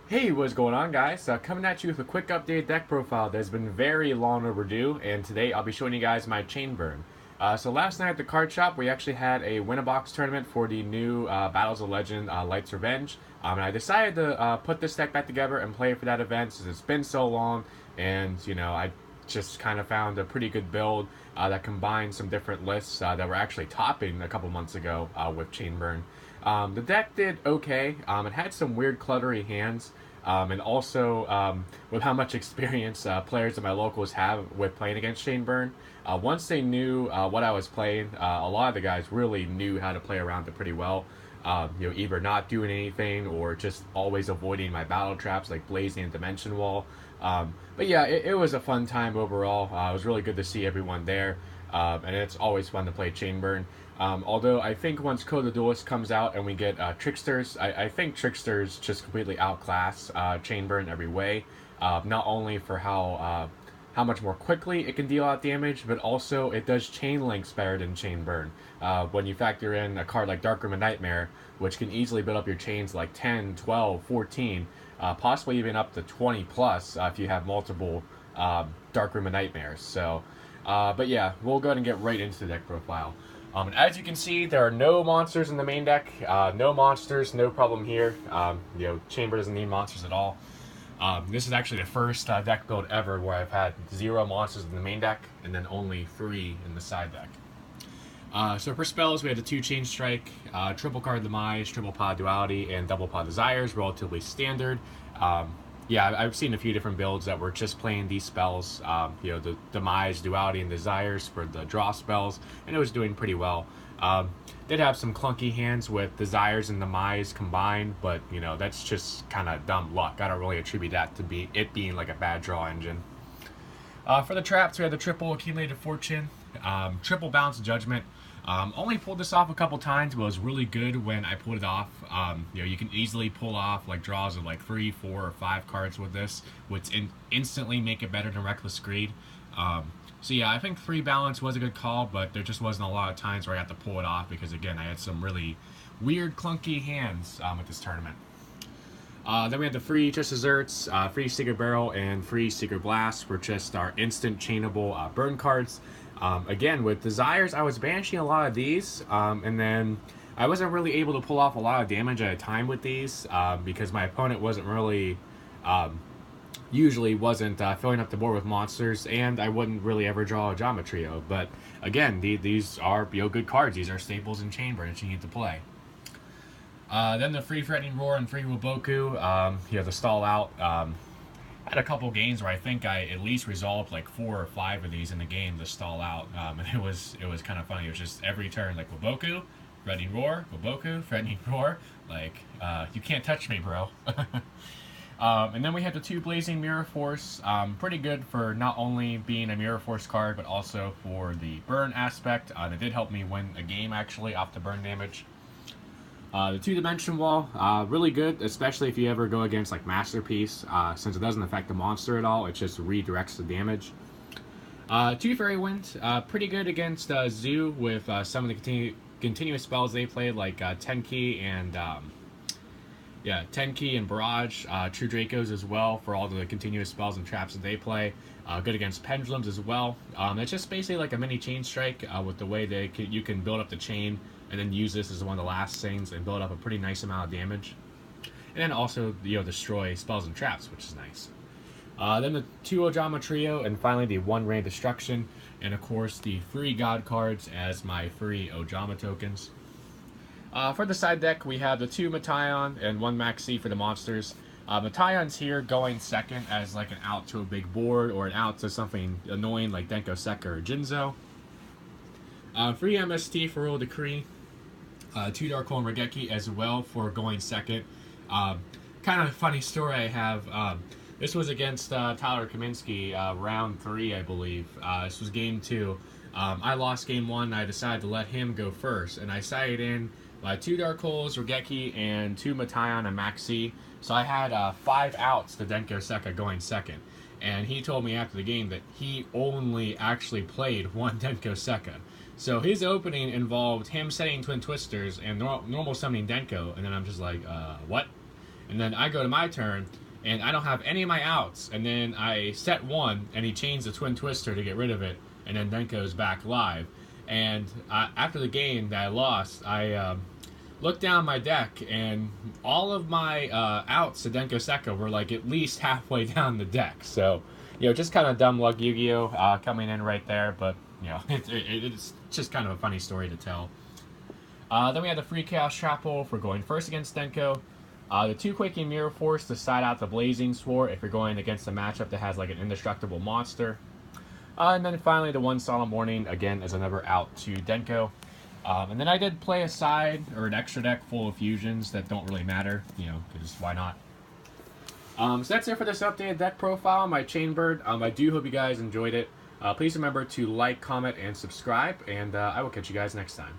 Hey, what's going on, guys? Coming at you with a quick updated deck profile that's been very long overdue, and today I'll be showing you guys my chain burn. So last night at the card shop, we actually had a win-a-box tournament for the new Battles of Legend Light's Revenge, and I decided to put this deck back together and play it for that event since it's been so long, and I just kind of found a pretty good build that combined some different lists that were actually topping a couple months ago with chain burn. The deck did okay. It had some weird cluttery hands, and also with how much experience players in my locals have with playing against Chain Burn. Once they knew what I was playing, a lot of the guys really knew how to play around it pretty well. Either not doing anything or just always avoiding my battle traps like Blazing and Dimension Wall. But yeah, it was a fun time overall. It was really good to see everyone there, and it's always fun to play Chain Burn. Although I think once Code of Duelist comes out and we get Tricksters, I think Tricksters just completely outclass Chain Burn every way. Not only for how much more quickly it can deal out damage, but also it does chain links better than Chain Burn. When you factor in a card like Darkroom Nightmare, which can easily build up your chains like 10, 12, 14, possibly even up to 20 plus if you have multiple Darkroom Nightmares. But yeah, we'll go ahead and get right into the deck profile. And as you can see, there are no monsters in the main deck. No monsters, no problem here. Chamber doesn't need monsters at all. This is actually the first deck build ever where I've had 0 monsters in the main deck and then only 3 in the side deck. So for spells, we had the 2 Chain Strike, triple card Demise, triple pod Duality, and double pod Desires, relatively standard. Yeah, I've seen a few different builds that were just playing these spells, the Demise, Duality, and Desires for the draw spells, and it was doing pretty well. Did have some clunky hands with Desires and Demise combined, but, that's just kind of dumb luck. I don't really attribute that to it being like a bad draw engine. For the traps, we had the triple Accumulated Fortune, triple Balanced Judgment. Only pulled this off a couple times, but it was really good when I pulled it off. You can easily pull off like draws of like 3, 4, or 5 cards with this, which instantly make it better than Reckless Greed. So yeah, I think 3 balance was a good call, but there just wasn't a lot of times where I had to pull it off because again, I had some really weird, clunky hands at this tournament. Then we had the free Just Desserts, free Secret Barrel, and free Secret Blast for just our instant chainable burn cards. Again, with Desires, I was banishing a lot of these, and then I wasn't really able to pull off a lot of damage at a time with these because my opponent wasn't really, usually wasn't filling up the board with monsters, and I wouldn't really ever draw a Geometrio. But again, these are good cards. These are staples in Chain Burn that you need to play. Then the free Threatening Roar and free Waboku, the stall out. Had a couple games where I think I at least resolved like 4 or 5 of these in the game to stall out, and it was kind of funny. It was just every turn like Waboku, Threatening Roar, Waboku, Threatening Roar. Like you can't touch me, bro. And then we had the 2 Blazing Mirror Force, pretty good for not only being a Mirror Force card, but also for the burn aspect. It did help me win a game actually off the burn damage. The 2 Dimension Wall, really good, especially if you ever go against like Masterpiece, since it doesn't affect the monster at all, it just redirects the damage. 2 Fairy Wind, pretty good against Zoo with some of the continuous spells they played, like Tenki and Tenki and Barrage, True Dracos as well for all the continuous spells and traps that they play. Good against Pendulums as well. It's just basically like a mini Chain Strike with the way you can build up the chain and then use this as one of the last things and build up a pretty nice amount of damage. And then also, destroy spells and traps, which is nice. Then the 2 Ojama Trio, and finally the 1 Ray Destruction, and of course the free God cards as my free Ojama tokens. For the side deck, we have the 2 Metaion and 1 Maxi for the monsters. Metaion's here going second as like an out to a big board or an out to something annoying like Denko Sekka or Jinzo. Free MST for Royal Decree. 2 Dark Hole and Regeki as well for going second. Kind of a funny story I have. This was against Tyler Kaminsky, round 3, I believe. This was game 2. I lost game 1, and I decided to let him go first, and I sided in by 2 Dark Holes, Regeki, and 2 Metaion and Maxi. So I had 5 outs to Denko Sekka going second. And he told me after the game that he only actually played 1 Denko Sekka. So his opening involved him setting Twin Twisters and normal summoning Denko, and then I'm just like, what? And and then I go to my turn, and I don't have any of my outs, and then I set one, and he chains the Twin Twister to get rid of it, and then Denko's back live. And after the game that I lost, I looked down my deck, and all of my outs to Denko Sekka were like at least halfway down the deck. So, just kind of dumb luck Yu-Gi-Oh! Coming in right there, but it's just kind of a funny story to tell. Then we had the free Chaos Trap Hole for going first against Denko. The 2 Quaking Mirror Force to side out the Blazing Sword if you're going against a matchup that has like an indestructible monster. And then finally the 1 Solemn Warning, again, as another out to Denko. And then I did play a side or an extra deck full of fusions that don't really matter, because why not? So that's it for this updated deck profile, my Chainbird. I do hope you guys enjoyed it. Please remember to like, comment, and subscribe, and I will catch you guys next time.